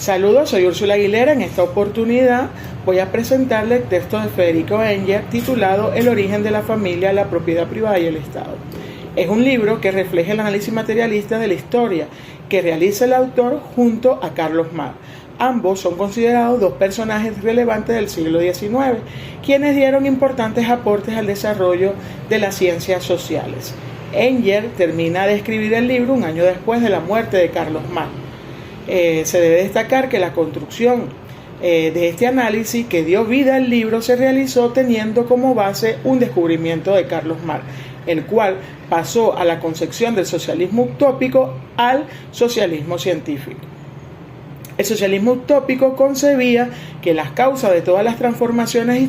Saludos, soy Úrsula Aguilera. En esta oportunidad voy a presentarle el texto de Federico Engels titulado El origen de la familia, la propiedad privada y el Estado. Es un libro que refleja el análisis materialista de la historia que realiza el autor junto a Carlos Marx. Ambos son considerados dos personajes relevantes del siglo XIX, quienes dieron importantes aportes al desarrollo de las ciencias sociales. Engels termina de escribir el libro un año después de la muerte de Carlos Marx. Se debe destacar que la construcción de este análisis que dio vida al libro se realizó teniendo como base un descubrimiento de Carlos Marx, el cual pasó a la concepción del socialismo utópico al socialismo científico. El socialismo utópico concebía que las causas de todas las transformaciones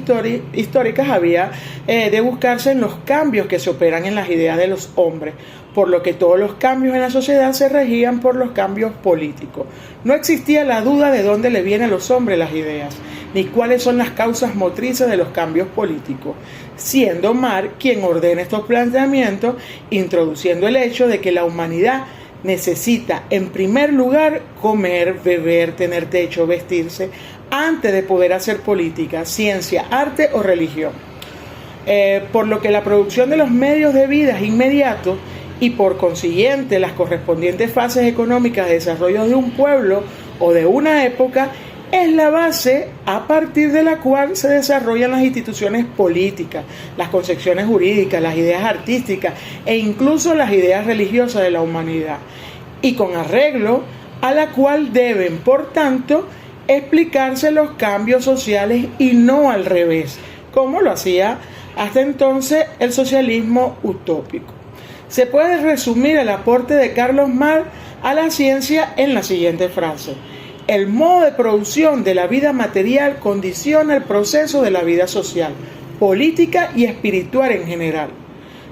históricas había de buscarse en los cambios que se operan en las ideas de los hombres, por lo que todos los cambios en la sociedad se regían por los cambios políticos. No existía la duda de dónde le vienen a los hombres las ideas, ni cuáles son las causas motrices de los cambios políticos, siendo Marx quien ordena estos planteamientos, introduciendo el hecho de que la humanidad necesita, en primer lugar, comer, beber, tener techo, vestirse, antes de poder hacer política, ciencia, arte o religión. Por lo que la producción de los medios de vida es inmediato y por consiguiente las correspondientes fases económicas de desarrollo de un pueblo o de una época es la base a partir de la cual se desarrollan las instituciones políticas, las concepciones jurídicas, las ideas artísticas e incluso las ideas religiosas de la humanidad, y con arreglo a la cual deben, por tanto, explicarse los cambios sociales y no al revés, como lo hacía hasta entonces el socialismo utópico. Se puede resumir el aporte de Carlos Marx a la ciencia en la siguiente frase: el modo de producción de la vida material condiciona el proceso de la vida social, política y espiritual en general.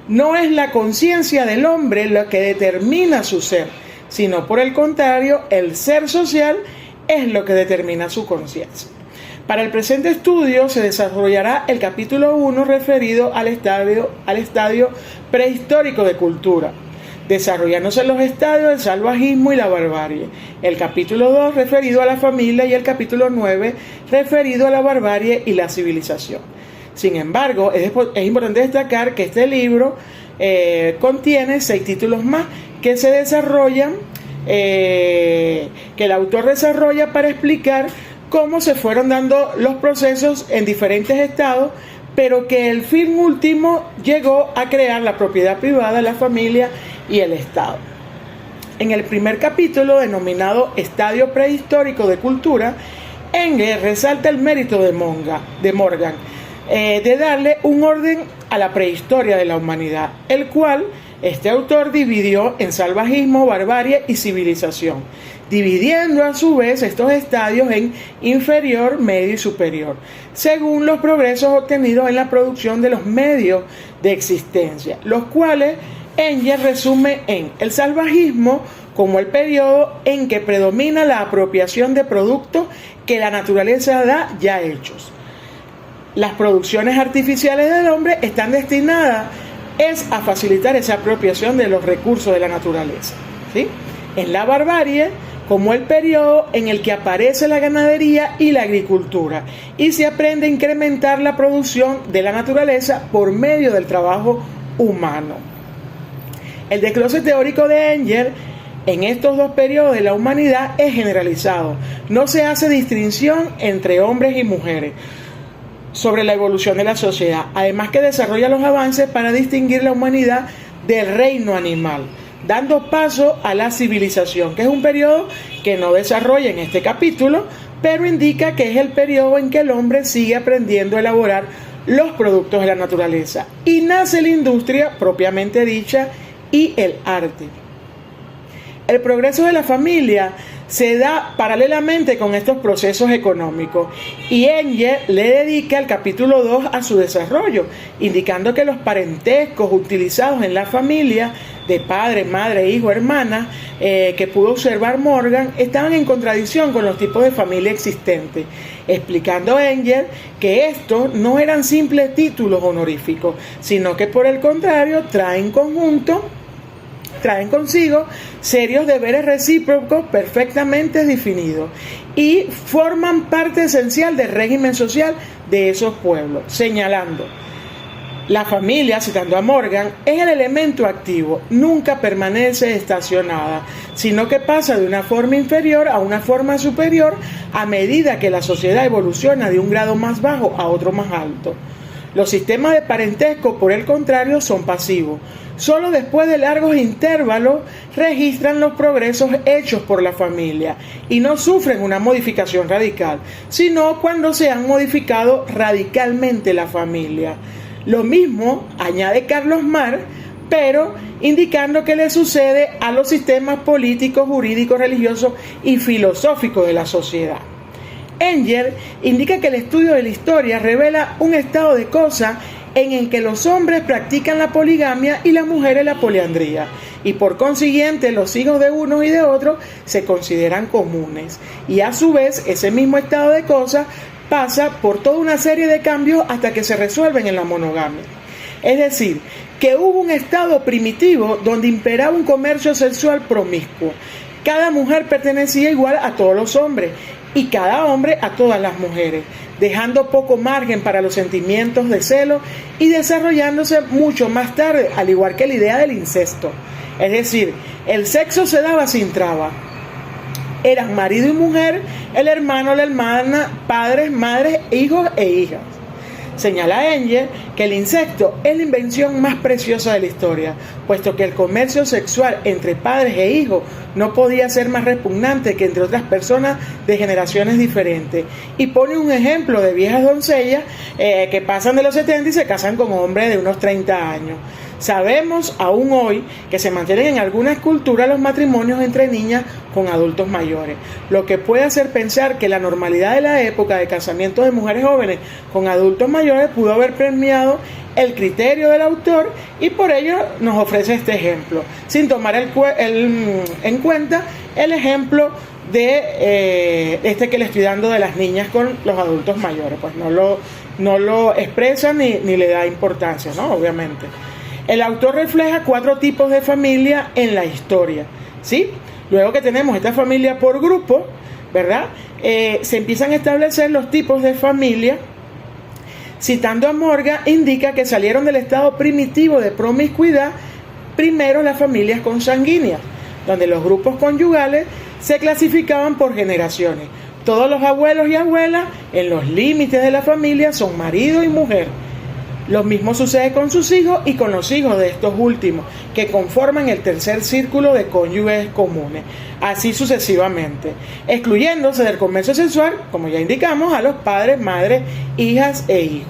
No es la conciencia del hombre lo que determina su ser, sino por el contrario, el ser social es lo que determina su conciencia. Para el presente estudio se desarrollará el capítulo 1 referido al estadio prehistórico de cultura, desarrollándose en los estadios del salvajismo y la barbarie. El capítulo 2 referido a la familia y el capítulo 9 referido a la barbarie y la civilización. Sin embargo, es importante destacar que este libro contiene 6 títulos más que se desarrollan, que el autor desarrolla para explicar cómo se fueron dando los procesos en diferentes estados, pero que el fin último llegó a crear la propiedad privada, la familia y el Estado. En el primer capítulo, denominado Estadio Prehistórico de Cultura, Engels resalta el mérito de Morgan de darle un orden a la prehistoria de la humanidad, el cual este autor dividió en salvajismo, barbarie y civilización, dividiendo a su vez estos estadios en inferior, medio y superior, según los progresos obtenidos en la producción de los medios de existencia, los cuales Engels resume en el salvajismo como el periodo en que predomina la apropiación de productos que la naturaleza da ya hechos. Las producciones artificiales del hombre están destinadas a facilitar esa apropiación de los recursos de la naturaleza, ¿sí? En la barbarie como el periodo en el que aparece la ganadería y la agricultura y se aprende a incrementar la producción de la naturaleza por medio del trabajo humano. El desglose teórico de Engels en estos dos periodos de la humanidad es generalizado. No se hace distinción entre hombres y mujeres sobre la evolución de la sociedad, además que desarrolla los avances para distinguir la humanidad del reino animal, dando paso a la civilización, que es un periodo que no desarrolla en este capítulo, pero indica que es el periodo en que el hombre sigue aprendiendo a elaborar los productos de la naturaleza y nace la industria propiamente dicha y el arte. El progreso de la familia se da paralelamente con estos procesos económicos y Engels le dedica el capítulo 2 a su desarrollo, indicando que los parentescos utilizados en la familia de padre, madre, hijo, hermana que pudo observar Morgan estaban en contradicción con los tipos de familia existentes, explicando Engels que estos no eran simples títulos honoríficos, sino que por el contrario traen conjunto traen consigo serios deberes recíprocos perfectamente definidos y forman parte esencial del régimen social de esos pueblos, señalando: la familia, citando a Morgan, es el elemento activo, nunca permanece estacionada, sino que pasa de una forma inferior a una forma superior a medida que la sociedad evoluciona de un grado más bajo a otro más alto. Los sistemas de parentesco, por el contrario, son pasivos. Solo después de largos intervalos registran los progresos hechos por la familia y no sufren una modificación radical, sino cuando se han modificado radicalmente la familia. Lo mismo añade Carlos Marx, pero indicando que le sucede a los sistemas políticos, jurídicos, religiosos y filosóficos de la sociedad. Engels indica que el estudio de la historia revela un estado de cosas en el que los hombres practican la poligamia y las mujeres la poliandría, y por consiguiente los hijos de unos y de otros se consideran comunes, y a su vez ese mismo estado de cosas pasa por toda una serie de cambios hasta que se resuelven en la monogamia. Es decir, que hubo un estado primitivo donde imperaba un comercio sexual promiscuo. Cada mujer pertenecía igual a todos los hombres y cada hombre a todas las mujeres, dejando poco margen para los sentimientos de celo y desarrollándose mucho más tarde, al igual que la idea del incesto. Es decir, el sexo se daba sin traba. Eran marido y mujer, el hermano, la hermana, padres, madres, hijos e hijas. Señala Engels que el incesto es la invención más preciosa de la historia, puesto que el comercio sexual entre padres e hijos no podía ser más repugnante que entre otras personas de generaciones diferentes. Y pone un ejemplo de viejas doncellas que pasan de los 70 y se casan con hombres de unos 30 años. Sabemos aún hoy que se mantienen en algunas culturas los matrimonios entre niñas con adultos mayores, lo que puede hacer pensar que la normalidad de la época de casamiento de mujeres jóvenes con adultos mayores pudo haber premiado el criterio del autor, y por ello nos ofrece este ejemplo, sin tomar en cuenta el ejemplo de este que le estoy dando de las niñas con los adultos mayores. Pues no lo expresa ni le da importancia, ¿no? Obviamente. El autor refleja 4 tipos de familia en la historia, ¿sí? Luego que tenemos esta familia por grupo, ¿verdad? Se empiezan a establecer los tipos de familia. Citando a Morgan, indica que salieron del estado primitivo de promiscuidad primero las familias consanguíneas, donde los grupos conyugales se clasificaban por generaciones. Todos los abuelos y abuelas, en los límites de la familia, son marido y mujer. Lo mismo sucede con sus hijos y con los hijos de estos últimos, que conforman el tercer círculo de cónyuges comunes, así sucesivamente, excluyéndose del comercio sexual, como ya indicamos, a los padres, madres, hijas e hijos.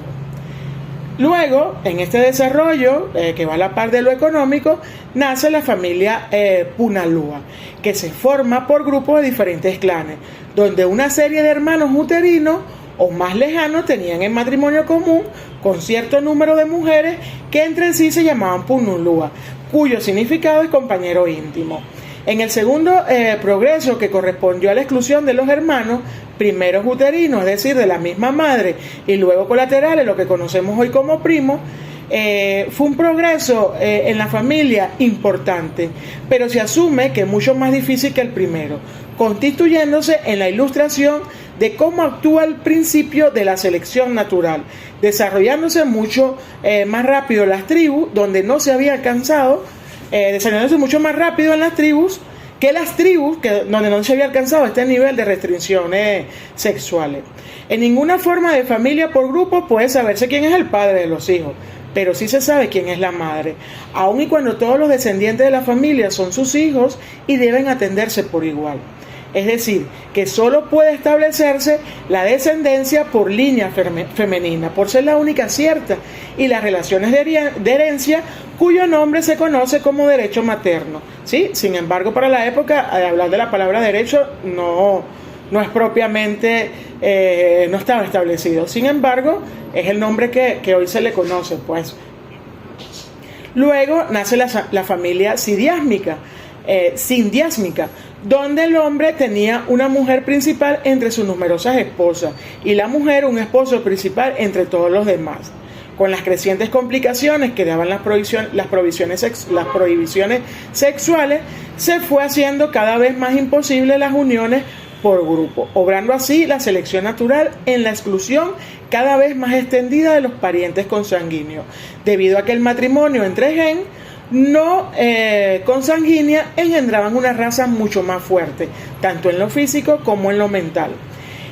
Luego, en este desarrollo, que va a la par de lo económico, nace la familia Punalúa, que se forma por grupos de diferentes clanes, donde una serie de hermanos uterinos o más lejanos tenían en matrimonio común con cierto número de mujeres que entre sí se llamaban Punulúa, cuyo significado es compañero íntimo. En el segundo progreso, que correspondió a la exclusión de los hermanos, primeros uterinos, es decir, de la misma madre, y luego colaterales, lo que conocemos hoy como primos, fue un progreso en la familia importante, pero se asume que es mucho más difícil que el primero, constituyéndose en la ilustración de cómo actúa el principio de la selección natural, desarrollándose mucho más rápido las tribus, donde no se había alcanzado, desarrollándose mucho más rápido en las tribus que las tribus donde no se había alcanzado este nivel de restricciones sexuales. En ninguna forma de familia por grupo puede saberse quién es el padre de los hijos, pero sí se sabe quién es la madre, aun y cuando todos los descendientes de la familia son sus hijos y deben atenderse por igual. Es decir, que solo puede establecerse la descendencia por línea femenina, por ser la única cierta, y las relaciones de herencia cuyo nombre se conoce como derecho materno, ¿sí? Sin embargo, para la época, hablar de la palabra derecho no es propiamente, no estaba establecido. Sin embargo, es el nombre que hoy se le conoce, pues. Luego nace la familia sindiásmica, donde el hombre tenía una mujer principal entre sus numerosas esposas y la mujer un esposo principal entre todos los demás. Con las crecientes complicaciones que daban las prohibiciones sexuales, se fue haciendo cada vez más imposible las uniones por grupo, obrando así la selección natural en la exclusión cada vez más extendida de los parientes consanguíneos, debido a que el matrimonio entre gen no consanguínea engendraban una raza mucho más fuerte, tanto en lo físico como en lo mental.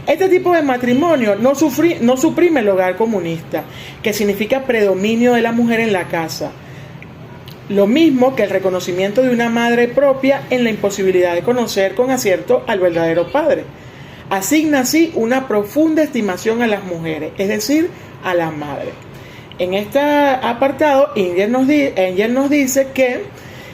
Este tipo de matrimonio no suprime el hogar comunista, que significa predominio de la mujer en la casa. Lo mismo que el reconocimiento de una madre propia en la imposibilidad de conocer con acierto al verdadero padre. Asigna así una profunda estimación a las mujeres, es decir, a la madre. En este apartado, Engels nos dice que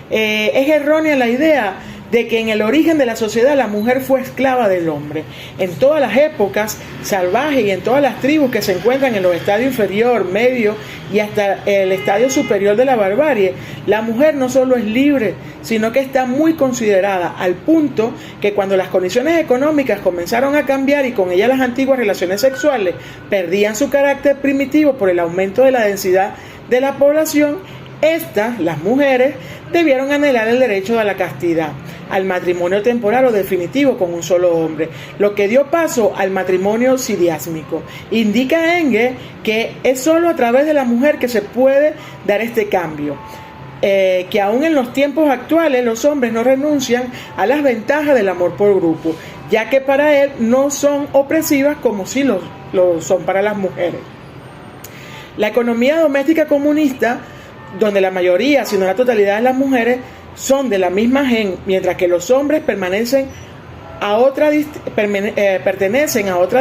es errónea la idea de que en el origen de la sociedad la mujer fue esclava del hombre. En todas las épocas salvajes y en todas las tribus que se encuentran en los estadios inferior, medio y hasta el estadio superior de la barbarie, la mujer no solo es libre, sino que está muy considerada, al punto que cuando las condiciones económicas comenzaron a cambiar y con ellas las antiguas relaciones sexuales perdían su carácter primitivo por el aumento de la densidad de la población, las mujeres, debieron anhelar el derecho a la castidad, al matrimonio temporal o definitivo con un solo hombre, lo que dio paso al matrimonio sidiásmico. Indica Engels que es solo a través de la mujer que se puede dar este cambio, que aún en los tiempos actuales los hombres no renuncian a las ventajas del amor por grupo, ya que para él no son opresivas como si lo son para las mujeres. La economía doméstica comunista, donde la mayoría, si no la totalidad de las mujeres, son de la misma gen, mientras que los hombres pertenecen a otra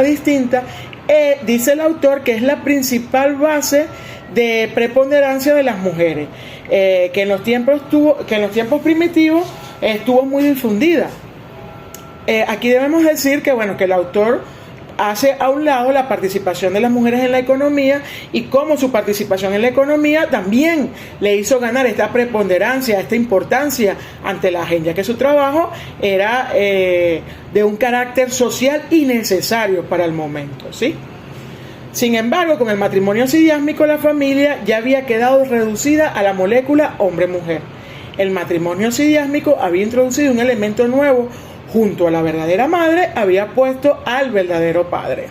distinta, dice el autor que es la principal base de preponderancia de las mujeres, que en los tiempos primitivos estuvo muy difundida. Aquí debemos decir que el autor hace a un lado la participación de las mujeres en la economía y cómo su participación en la economía también le hizo ganar esta preponderancia, esta importancia ante la gente, ya que su trabajo era de un carácter social y necesario para el momento, ¿sí? Sin embargo, con el matrimonio sidiásmico la familia ya había quedado reducida a la molécula hombre-mujer. El matrimonio sidiásmico había introducido un elemento nuevo. Junto a la verdadera madre había puesto al verdadero padre.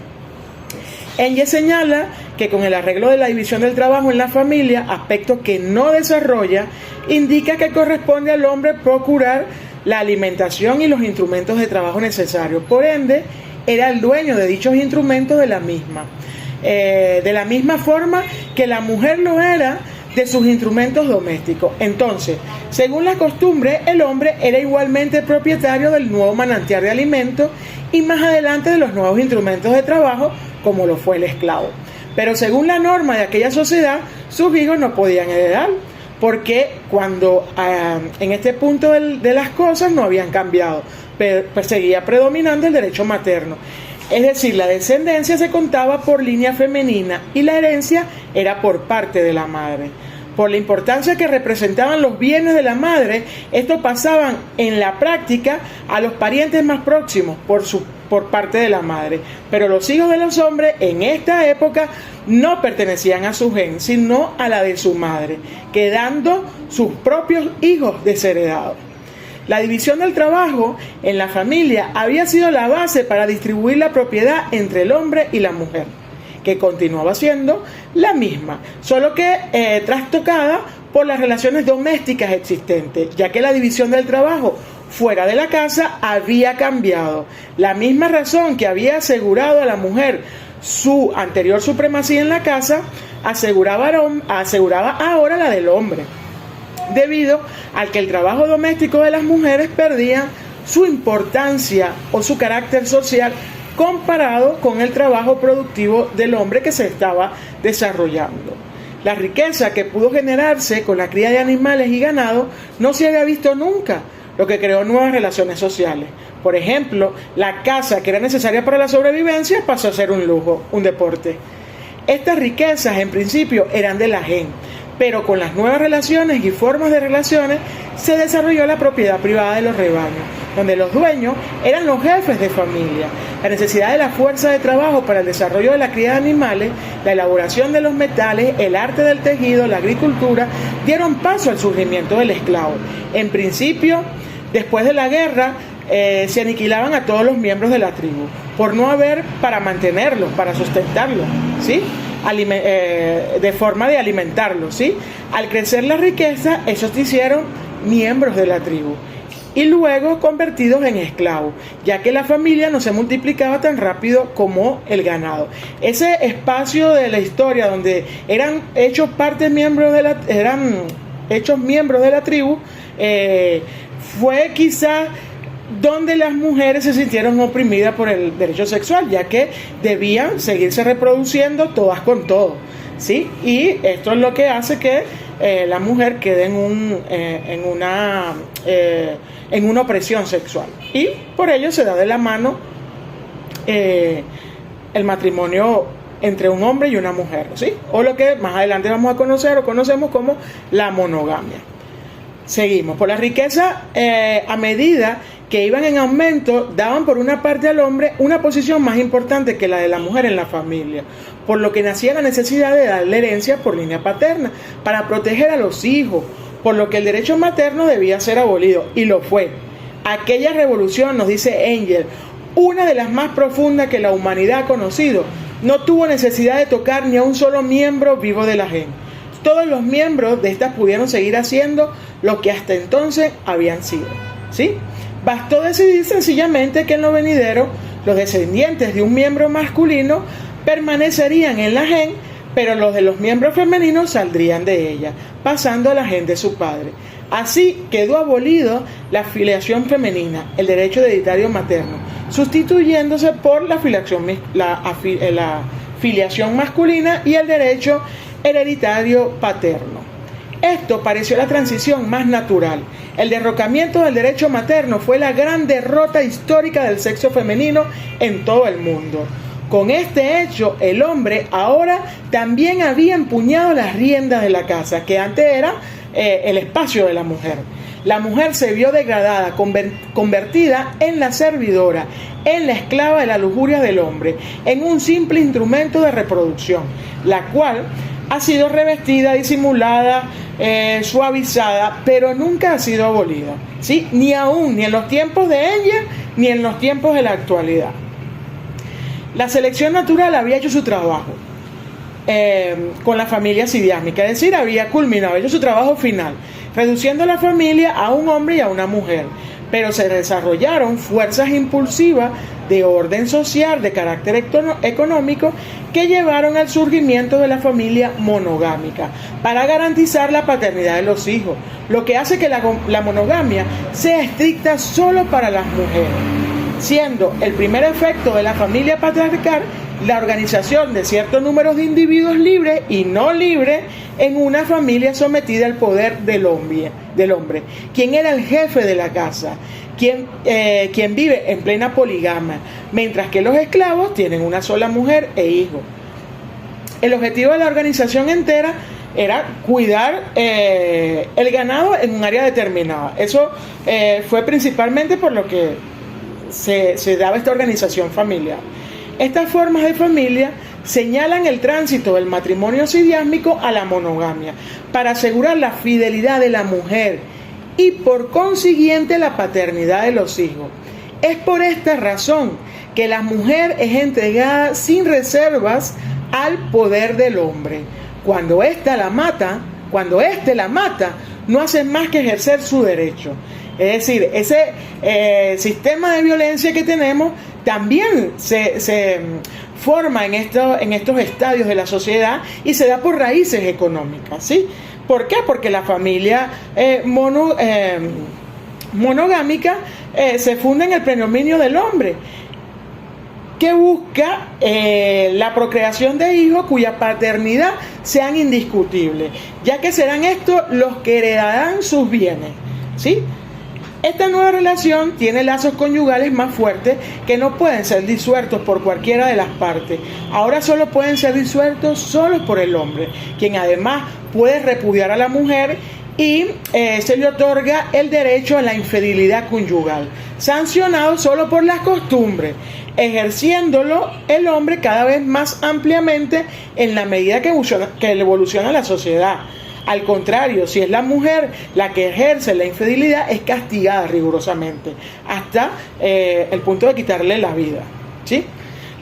Engels señala que con el arreglo de la división del trabajo en la familia, aspecto que no desarrolla, indica que corresponde al hombre procurar la alimentación y los instrumentos de trabajo necesarios. Por ende, era el dueño de dichos instrumentos de la misma forma que la mujer lo era de sus instrumentos domésticos. Entonces, según la costumbre, el hombre era igualmente propietario del nuevo manantial de alimentos y más adelante de los nuevos instrumentos de trabajo, como lo fue el esclavo. Pero según la norma de aquella sociedad, sus hijos no podían heredar, porque cuando en este punto de las cosas no habían cambiado, seguía predominando el derecho materno. Es decir, la descendencia se contaba por línea femenina y la herencia era por parte de la madre. Por la importancia que representaban los bienes de la madre, estos pasaban en la práctica a los parientes más próximos por parte de la madre. Pero los hijos de los hombres en esta época no pertenecían a su gen, sino a la de su madre, quedando sus propios hijos desheredados. La división del trabajo en la familia había sido la base para distribuir la propiedad entre el hombre y la mujer, que continuaba siendo la misma, solo que trastocada por las relaciones domésticas existentes, ya que la división del trabajo fuera de la casa había cambiado. La misma razón que había asegurado a la mujer su anterior supremacía en la casa, aseguraba ahora la del hombre, debido al que el trabajo doméstico de las mujeres perdía su importancia o su carácter social comparado con el trabajo productivo del hombre que se estaba desarrollando. La riqueza que pudo generarse con la cría de animales y ganado no se había visto nunca, lo que creó nuevas relaciones sociales. Por ejemplo, la caza, que era necesaria para la sobrevivencia, pasó a ser un lujo, un deporte. Estas riquezas en principio eran de la gente, pero con las nuevas relaciones y formas de relaciones se desarrolló la propiedad privada de los rebaños, donde los dueños eran los jefes de familia. La necesidad de la fuerza de trabajo para el desarrollo de la cría de animales, la elaboración de los metales, el arte del tejido, la agricultura, dieron paso al surgimiento del esclavo. En principio, después de la guerra, se aniquilaban a todos los miembros de la tribu, por no haber para mantenerlos, para sustentarlos, ¿sí? De forma de alimentarlos, ¿sí? Al crecer la riqueza, ellos se hicieron miembros de la tribu y luego convertidos en esclavos, ya que la familia no se multiplicaba tan rápido como el ganado. Ese espacio de la historia donde eran hechos miembros de la tribu, fue quizás donde las mujeres se sintieron oprimidas por el derecho sexual, ya que debían seguirse reproduciendo todas con todo, ¿sí? Y esto es lo que hace que la mujer quede en una opresión sexual. Y por ello se da de la mano el matrimonio entre un hombre y una mujer, ¿sí? O lo que más adelante vamos a conocer o conocemos como la monogamia. Seguimos. Por la riqueza, a medida que iban en aumento, daban por una parte al hombre una posición más importante que la de la mujer en la familia, por lo que nacía la necesidad de darle herencia por línea paterna para proteger a los hijos, por lo que el derecho materno debía ser abolido, y lo fue. Aquella revolución, nos dice Engel, una de las más profundas que la humanidad ha conocido, no tuvo necesidad de tocar ni a un solo miembro vivo de la gente. Todos los miembros de estas pudieron seguir haciendo lo que hasta entonces habían sido, ¿sí? Bastó decidir sencillamente que en lo venidero los descendientes de un miembro masculino permanecerían en la gen, pero los de los miembros femeninos saldrían de ella, pasando a la gen de su padre. Así quedó abolido la filiación femenina, el derecho hereditario materno, sustituyéndose por la filiación masculina y el derecho hereditario paterno. Esto pareció la transición más natural. El derrocamiento del derecho materno fue la gran derrota histórica del sexo femenino en todo el mundo. Con este hecho, el hombre ahora también había empuñado las riendas de la casa, que antes era el espacio de la mujer. La mujer se vio degradada, convertida en la servidora, en la esclava de la lujuria del hombre, en un simple instrumento de reproducción, la cual ha sido revestida, disimulada, suavizada, pero nunca ha sido abolida, ¿sí? Ni en los tiempos de ella, ni en los tiempos de la actualidad. La selección natural había hecho su trabajo con la familia sidiásmica, es decir, había culminado, hecho su trabajo final, reduciendo la familia a un hombre y a una mujer, pero se desarrollaron fuerzas impulsivas de orden social, de carácter económico, que llevaron al surgimiento de la familia monogámica para garantizar la paternidad de los hijos, lo que hace que la monogamia sea estricta solo para las mujeres, siendo el primer efecto de la familia patriarcal la organización de ciertos números de individuos libres y no libres en una familia sometida al poder del hombre, quien era el jefe de la casa, quien vive en plena poligamia, mientras que los esclavos tienen una sola mujer e hijos. El objetivo de la organización entera era cuidar el ganado en un área determinada. Eso fue principalmente por lo que se daba esta organización familiar. Estas formas de familia señalan el tránsito del matrimonio sidiásmico a la monogamia para asegurar la fidelidad de la mujer y por consiguiente la paternidad de los hijos. Es por esta razón que la mujer es entregada sin reservas al poder del hombre. Cuando éste la mata, no hace más que ejercer su derecho. Es decir, ese sistema de violencia que tenemos también se forma en estos estadios de la sociedad y se da por raíces económicas, ¿sí? ¿Por qué? Porque la familia monogámica se funda en el predominio del hombre, que busca la procreación de hijos cuya paternidad sean indiscutibles, ya que serán estos los que heredarán sus bienes, ¿sí? Esta nueva relación tiene lazos conyugales más fuertes que no pueden ser disueltos por cualquiera de las partes. Ahora solo pueden ser disueltos solo por el hombre, quien además puede repudiar a la mujer y se le otorga el derecho a la infidelidad conyugal, sancionado solo por las costumbres, ejerciéndolo el hombre cada vez más ampliamente en la medida que evoluciona la sociedad. Al contrario, si es la mujer la que ejerce la infidelidad, es castigada rigurosamente, hasta el punto de quitarle la vida, ¿sí?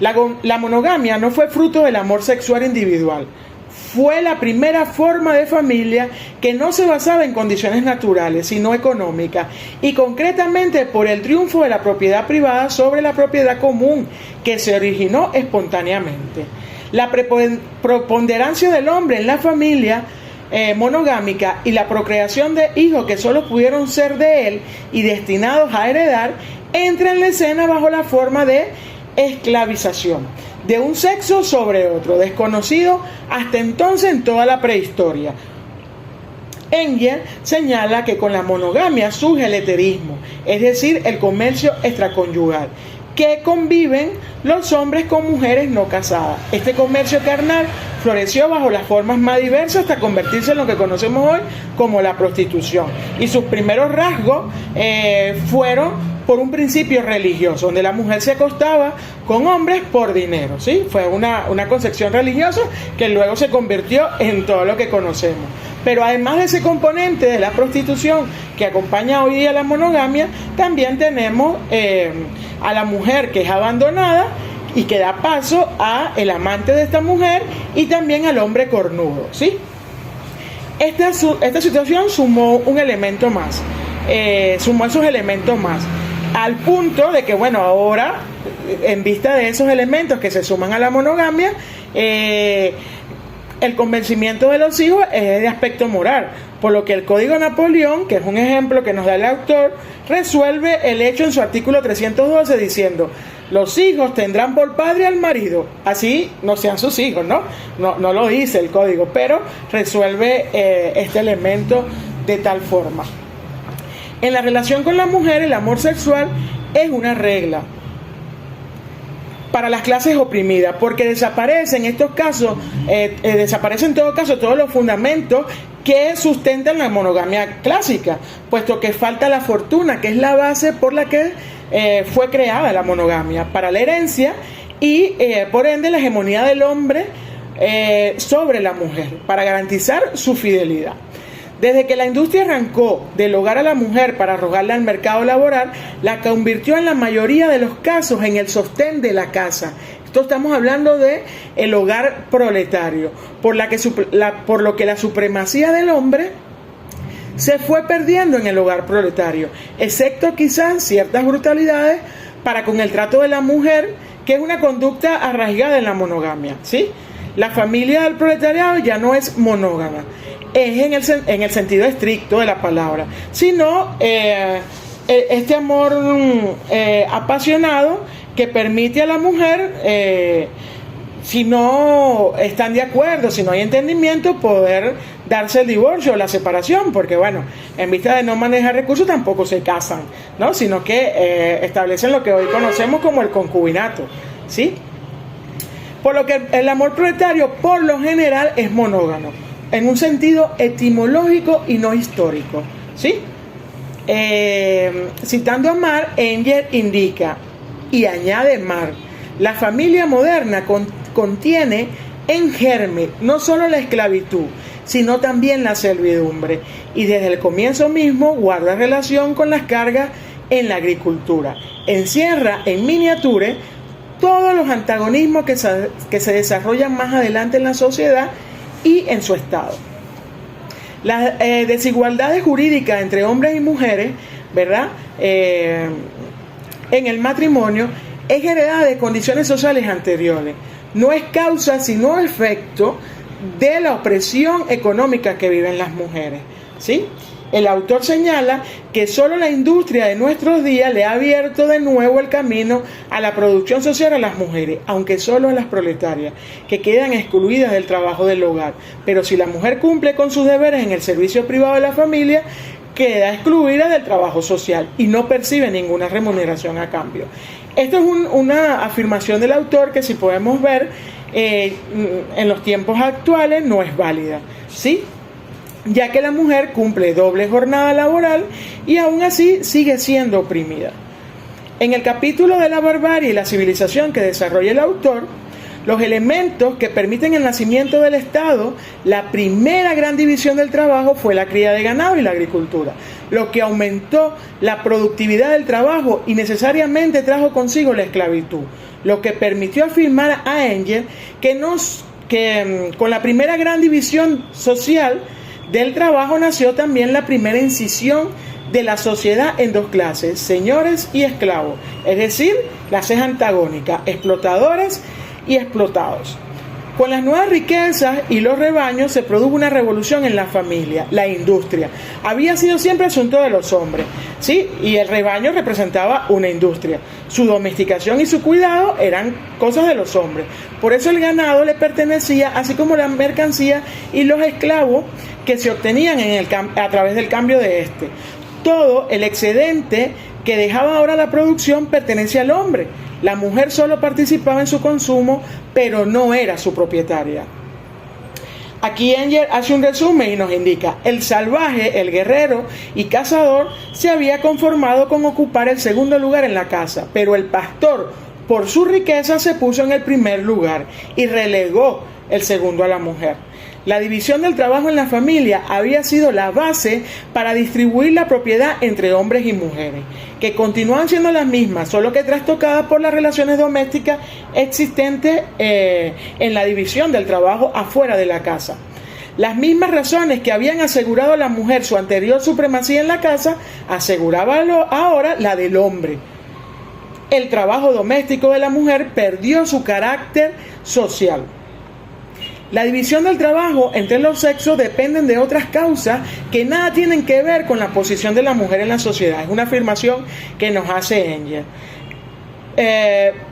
La monogamia no fue fruto del amor sexual individual. Fue la primera forma de familia que no se basaba en condiciones naturales, sino económicas, y concretamente por el triunfo de la propiedad privada sobre la propiedad común, que se originó espontáneamente. La preponderancia del hombre en la familia monogámica y la procreación de hijos que solo pudieron ser de él y destinados a heredar, entra en la escena bajo la forma de esclavización de un sexo sobre otro, desconocido hasta entonces en toda la prehistoria. Engel señala que con la monogamia surge el heterismo, es decir, el comercio extraconyugal, que conviven los hombres con mujeres no casadas. Este comercio carnal floreció bajo las formas más diversas hasta convertirse en lo que conocemos hoy como la prostitución. Y sus primeros rasgos fueron por un principio religioso, donde la mujer se acostaba con hombres por dinero, ¿sí? Fue una concepción religiosa que luego se convirtió en todo lo que conocemos. Pero además de ese componente de la prostitución que acompaña hoy día la monogamia, también tenemos a la mujer que es abandonada y que da paso a el amante de esta mujer y también al hombre cornudo, ¿sí? Esta situación sumó un elemento más, sumó esos elementos más, al punto de que, bueno, ahora, en vista de esos elementos que se suman a la monogamia, el convencimiento de los hijos es de aspecto moral, por lo que el Código Napoleón, que es un ejemplo que nos da el autor, resuelve el hecho en su artículo 312 diciendo: los hijos tendrán por padre al marido, así no sean sus hijos, ¿no? No lo dice el código, pero resuelve este elemento de tal forma. En la relación con la mujer, el amor sexual es una regla para las clases oprimidas, porque desaparece en estos casos, desaparecen en todo caso todos los fundamentos que sustentan la monogamia clásica, puesto que falta la fortuna, que es la base por la que fue creada la monogamia, para la herencia y por ende la hegemonía del hombre sobre la mujer, para garantizar su fidelidad. Desde que la industria arrancó del hogar a la mujer para arrojarla al mercado laboral, la convirtió en la mayoría de los casos en el sostén de la casa. Esto estamos hablando de el hogar proletario, por lo que la supremacía del hombre se fue perdiendo en el hogar proletario, excepto quizás ciertas brutalidades para con el trato de la mujer, que es una conducta arraigada en la monogamia, ¿sí? La familia del proletariado ya no es monógama, es en el sentido estricto de la palabra, sino este amor apasionado que permite a la mujer, si no están de acuerdo, si no hay entendimiento, poder darse el divorcio o la separación, porque bueno, en vista de no manejar recursos tampoco se casan, ¿no? Sino que establecen lo que hoy conocemos como el concubinato, ¿sí? Por lo que el amor proletario por lo general es monógamo, en un sentido etimológico y no histórico, ¿sí? Citando a Marx, Engel indica y añade Marx: la familia moderna contiene en germen no solo la esclavitud, sino también la servidumbre, y desde el comienzo mismo guarda relación con las cargas en la agricultura. Encierra en miniatura todos los antagonismos que se desarrollan más adelante en la sociedad y en su estado. Las desigualdades jurídicas entre hombres y mujeres, ¿verdad?, en el matrimonio es heredada de condiciones sociales anteriores. No es causa sino efecto de la opresión económica que viven las mujeres, ¿sí? El autor señala que solo la industria de nuestros días le ha abierto de nuevo el camino a la producción social a las mujeres, aunque solo a las proletarias, que quedan excluidas del trabajo del hogar. Pero si la mujer cumple con sus deberes en el servicio privado de la familia, queda excluida del trabajo social y no percibe ninguna remuneración a cambio. Esto es una afirmación del autor que, si podemos ver, en los tiempos actuales no es válida, ¿sí? ya que la mujer cumple doble jornada laboral y aún así sigue siendo oprimida. En el capítulo de la barbarie y la civilización que desarrolla el autor, los elementos que permiten el nacimiento del Estado, la primera gran división del trabajo fue la cría de ganado y la agricultura, lo que aumentó la productividad del trabajo y necesariamente trajo consigo la esclavitud, lo que permitió afirmar a Engels que con la primera gran división social del trabajo nació también la primera incisión de la sociedad en dos clases, señores y esclavos, es decir, clases antagónicas, explotadores y explotados. Con las nuevas riquezas y los rebaños se produjo una revolución en la familia, la industria. Había sido siempre asunto de los hombres, ¿sí? Y el rebaño representaba una industria. Su domesticación y su cuidado eran cosas de los hombres. Por eso el ganado le pertenecía, así como la mercancía y los esclavos que se obtenían a través del cambio de este. Todo el excedente que dejaba ahora la producción pertenece al hombre. La mujer solo participaba en su consumo, pero no era su propietaria. Aquí Engels hace un resumen y nos indica: el salvaje, el guerrero y cazador se había conformado con ocupar el segundo lugar en la casa, pero el pastor, por su riqueza, se puso en el primer lugar y relegó el segundo a la mujer. La división del trabajo en la familia había sido la base para distribuir la propiedad entre hombres y mujeres, que continúan siendo las mismas, solo que trastocadas por las relaciones domésticas existentes en la división del trabajo afuera de la casa. Las mismas razones que habían asegurado a la mujer su anterior supremacía en la casa, aseguraban ahora la del hombre. El trabajo doméstico de la mujer perdió su carácter social. La división del trabajo entre los sexos dependen de otras causas que nada tienen que ver con la posición de la mujer en la sociedad. Es una afirmación que nos hace Engels.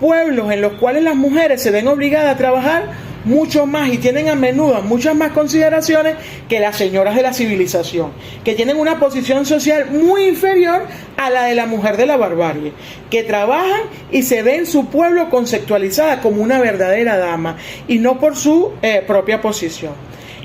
Pueblos en los cuales las mujeres se ven obligadas a trabajar mucho más y tienen a menudo muchas más consideraciones que las señoras de la civilización, que tienen una posición social muy inferior a la de la mujer de la barbarie, que trabajan y se ven su pueblo conceptualizada como una verdadera dama y no por su propia posición.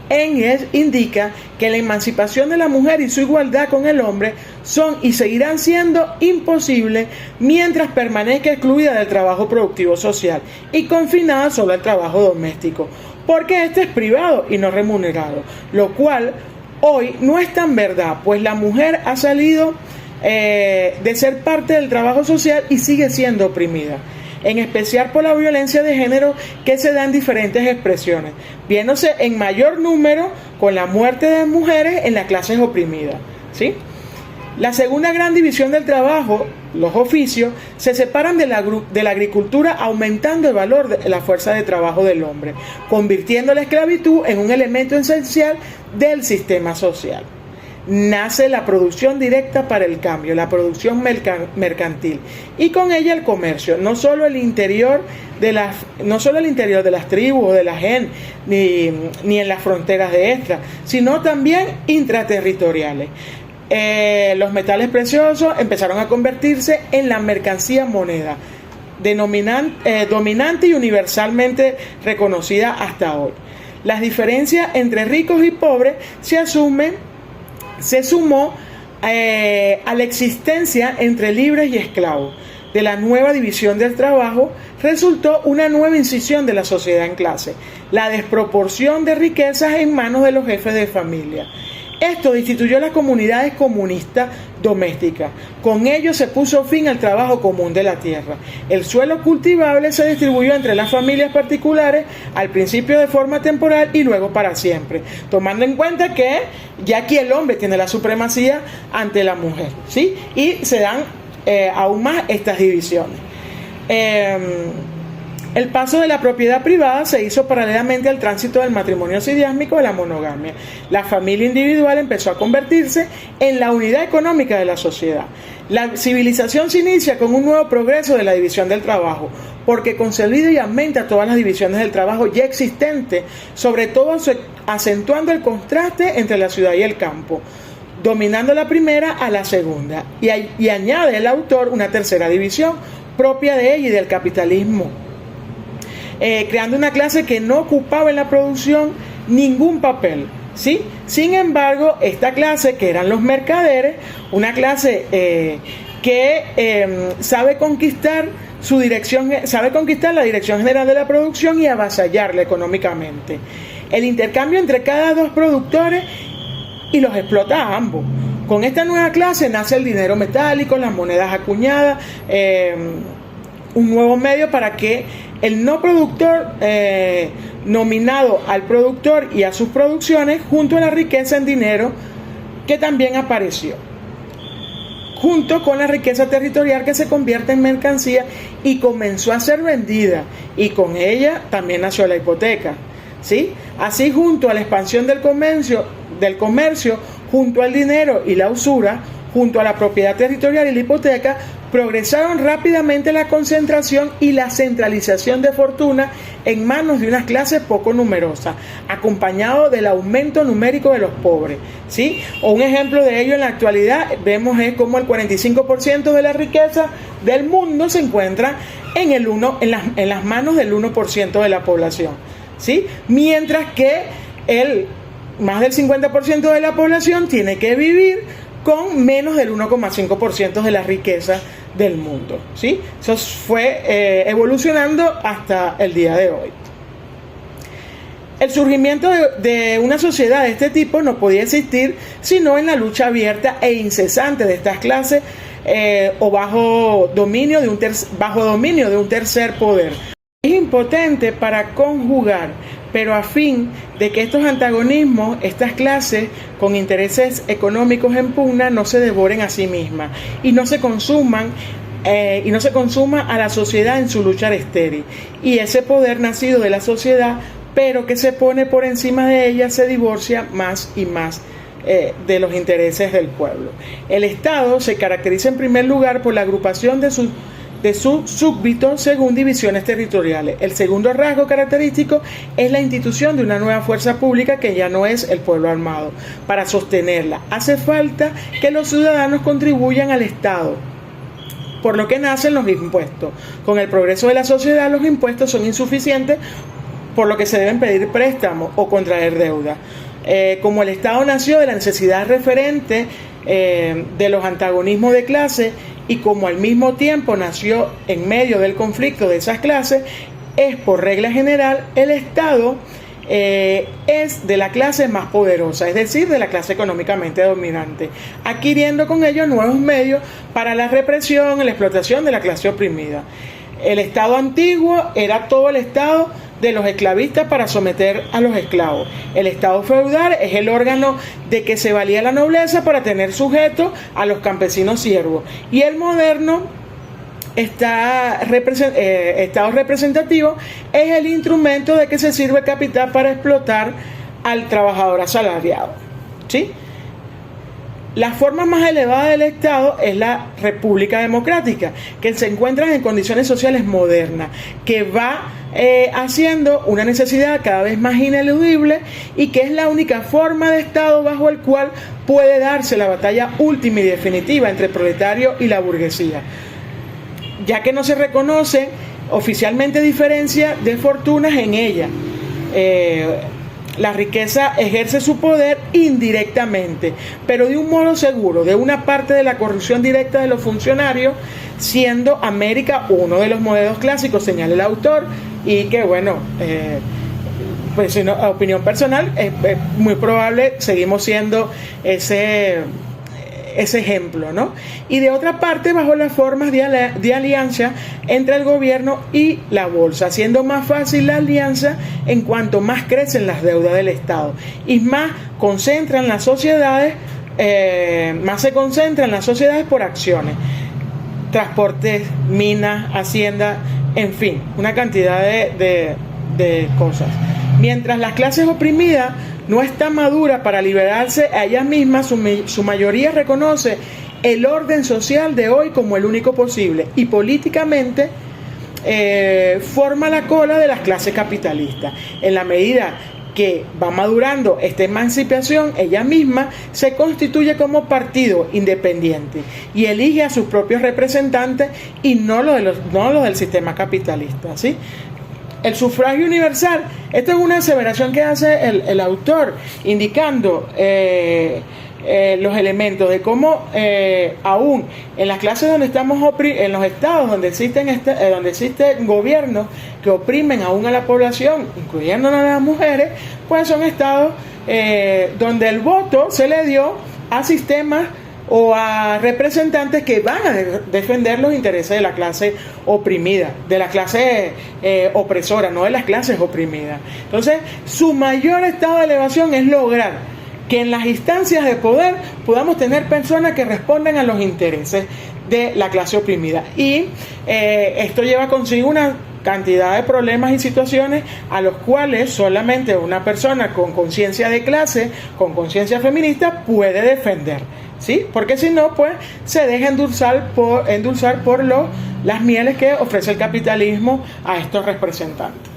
Engels indica que la emancipación de la mujer y su igualdad con el hombre son y seguirán siendo imposibles mientras permanezca excluida del trabajo productivo social y confinada solo al trabajo doméstico, porque este es privado y no remunerado, lo cual hoy no es tan verdad, pues la mujer ha salido de ser parte del trabajo social y sigue siendo oprimida, en especial por la violencia de género que se da en diferentes expresiones, viéndose en mayor número con la muerte de mujeres en las clases oprimidas, ¿sí? La segunda gran división del trabajo, los oficios, se separan de la agricultura, aumentando el valor de la fuerza de trabajo del hombre, convirtiendo la esclavitud en un elemento esencial del sistema social. Nace la producción directa para el cambio, la producción mercantil, y con ella el comercio, no solo el interior de las tribus o de la gente, ni en las fronteras de estas, sino también intraterritoriales. Los metales preciosos empezaron a convertirse en la mercancía moneda, dominante y universalmente reconocida hasta hoy. Las diferencias entre ricos y pobres se sumó a la existencia entre libres y esclavos. De la nueva división del trabajo resultó una nueva incisión de la sociedad en clase, la desproporción de riquezas en manos de los jefes de familia. Esto destituyó las comunidades comunistas domésticas. Con ello se puso fin al trabajo común de la tierra. El suelo cultivable se distribuyó entre las familias particulares, al principio de forma temporal y luego para siempre, tomando en cuenta que ya aquí el hombre tiene la supremacía ante la mujer, ¿sí? Y se dan aún más estas divisiones. El paso de la propiedad privada se hizo paralelamente al tránsito del matrimonio sidiásmico de la monogamia. La familia individual empezó a convertirse en la unidad económica de la sociedad. La civilización se inicia con un nuevo progreso de la división del trabajo, porque consolida y aumenta todas las divisiones del trabajo ya existentes, sobre todo acentuando el contraste entre la ciudad y el campo, dominando la primera a la segunda, y añade el autor una tercera división propia de ella y del capitalismo, creando una clase que no ocupaba en la producción ningún papel, ¿sí? Sin embargo, esta clase, que eran los mercaderes, una clase que sabe conquistar la dirección general de la producción y avasallarla económicamente. El intercambio entre cada dos productores y los explota a ambos. Con esta nueva clase nace el dinero metálico, las monedas acuñadas, un nuevo medio para que el no productor, nominado al productor y a sus producciones, junto a la riqueza en dinero que también apareció, junto con la riqueza territorial que se convierte en mercancía y comenzó a ser vendida, y con ella también nació la hipoteca, ¿sí? Así, junto a la expansión del comercio, junto al dinero y la usura, junto a la propiedad territorial y la hipoteca, progresaron rápidamente la concentración y la centralización de fortuna en manos de unas clases poco numerosas, acompañado del aumento numérico de los pobres, ¿sí? O un ejemplo de ello en la actualidad vemos es como el 45% de la riqueza del mundo se encuentra en las manos del 1% de la población, ¿sí? Mientras que más del 50% de la población tiene que vivir con menos del 1,5% de la riqueza del mundo, ¿sí? Eso fue evolucionando hasta el día de hoy. El surgimiento de una sociedad de este tipo no podía existir sino en la lucha abierta e incesante de estas clases o bajo dominio de un tercer poder. Es impotente para conjugar, pero a fin de que estos antagonismos, estas clases con intereses económicos en pugna, no se devoren a sí mismas y no se consuma a la sociedad en su lucha estéril. Y ese poder nacido de la sociedad, pero que se pone por encima de ella, se divorcia más y más de los intereses del pueblo. El Estado se caracteriza en primer lugar por la agrupación de sus súbditos según divisiones territoriales. El segundo rasgo característico es la institución de una nueva fuerza pública que ya no es el pueblo armado. Para sostenerla hace falta que los ciudadanos contribuyan al Estado, por lo que nacen los impuestos. Con el progreso de la sociedad, los impuestos son insuficientes, por lo que se deben pedir préstamos o contraer deuda. Como el Estado nació de la necesidad referente de los antagonismos de clase, y como al mismo tiempo nació en medio del conflicto de esas clases, es por regla general el Estado es de la clase más poderosa, es decir, de la clase económicamente dominante, adquiriendo con ello nuevos medios para la represión y la explotación de la clase oprimida. El Estado antiguo era todo el Estado de los esclavistas para someter a los esclavos. El Estado feudal es el órgano de que se valía la nobleza para tener sujetos a los campesinos siervos. Y el moderno Estado representativo es el instrumento de que se sirve capital para explotar al trabajador asalariado, ¿sí? La forma más elevada del Estado es la República Democrática, que se encuentra en condiciones sociales modernas, que va haciendo una necesidad cada vez más ineludible y que es la única forma de Estado bajo el cual puede darse la batalla última y definitiva entre el proletario y la burguesía, ya que no se reconoce oficialmente diferencia de fortunas en ella. La riqueza ejerce su poder indirectamente, pero de un modo seguro, de una parte de la corrupción directa de los funcionarios, siendo América uno de los modelos clásicos, señala el autor, y que bueno, pues en opinión personal, es muy probable seguimos siendo ese ejemplo, ¿no? Y de otra parte, bajo las formas de alianza entre el gobierno y la bolsa, haciendo más fácil la alianza en cuanto más crecen las deudas del Estado y más se concentran las sociedades por acciones, transportes, minas, hacienda, en fin, una cantidad de cosas. Mientras las clases oprimidas no está madura para liberarse a ellas mismas, su mayoría reconoce el orden social de hoy como el único posible y políticamente forma la cola de las clases capitalistas. En la medida que va madurando esta emancipación, ella misma se constituye como partido independiente y elige a sus propios representantes y no los del sistema capitalista, ¿sí? el sufragio universal. Esta es una aseveración que hace el autor, indicando los elementos de cómo aún en las clases donde estamos en los estados donde existen gobiernos que oprimen aún a la población, incluyendo a las mujeres, pues son estados donde el voto se le dio a sistemas o a representantes que van a defender los intereses de la clase oprimida, de la clase opresora, no de las clases oprimidas. Entonces, su mayor estado de elevación es lograr que en las instancias de poder podamos tener personas que respondan a los intereses de la clase oprimida. Y esto lleva consigo una cantidad de problemas y situaciones a los cuales solamente una persona con conciencia de clase, con conciencia feminista, puede defender, ¿sí? Porque si no, pues se deja endulzar por las mieles que ofrece el capitalismo a estos representantes.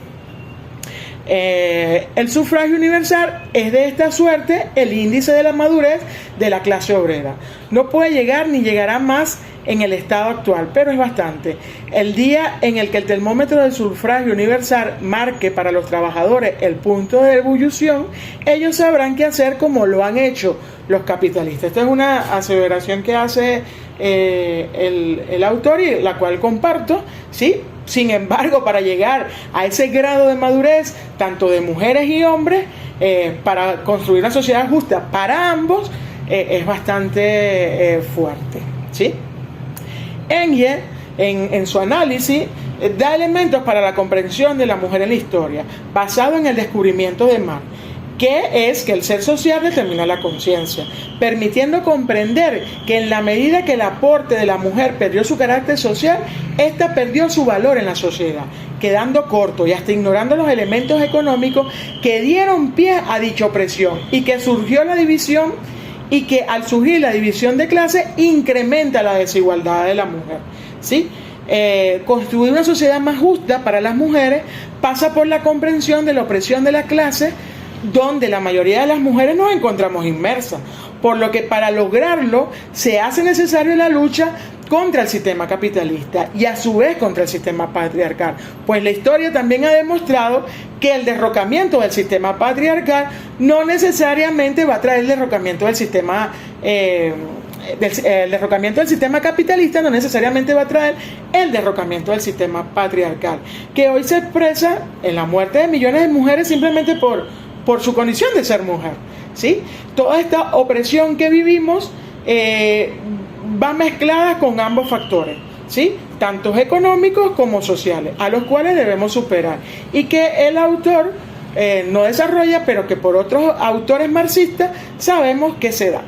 El sufragio universal es de esta suerte el índice de la madurez de la clase obrera. No puede llegar ni llegará más en el estado actual, pero es bastante. El día en el que el termómetro del sufragio universal marque para los trabajadores el punto de ebullición, ellos sabrán qué hacer como lo han hecho los capitalistas. Esta es una aseveración que hace el autor y la cual comparto, ¿sí? Sin embargo, para llegar a ese grado de madurez, tanto de mujeres y hombres, para construir una sociedad justa para ambos, es bastante fuerte, ¿sí? Engels, en su análisis, da elementos para la comprensión de la mujer en la historia, basado en el descubrimiento de Marx, que es que el ser social determina la conciencia, permitiendo comprender que en la medida que el aporte de la mujer perdió su carácter social, ésta perdió su valor en la sociedad, quedando corto y hasta ignorando los elementos económicos que dieron pie a dicha opresión, y que surgió la división, y que al surgir la división de clase incrementa la desigualdad de la mujer, ¿sí? Construir una sociedad más justa para las mujeres pasa por la comprensión de la opresión de la clase, donde la mayoría de las mujeres nos encontramos inmersas, por lo que para lograrlo se hace necesario la lucha contra el sistema capitalista y a su vez contra el sistema patriarcal, pues la historia también ha demostrado que el derrocamiento del sistema patriarcal no necesariamente va a traer el derrocamiento del sistema el derrocamiento del sistema capitalista no necesariamente va a traer el derrocamiento del sistema patriarcal, que hoy se expresa en la muerte de millones de mujeres simplemente por su condición de ser mujer, ¿sí? Toda esta opresión que vivimos va mezclada con ambos factores, ¿sí? Tanto económicos como sociales, a los cuales debemos superar, y que el autor no desarrolla, pero que por otros autores marxistas sabemos que se da.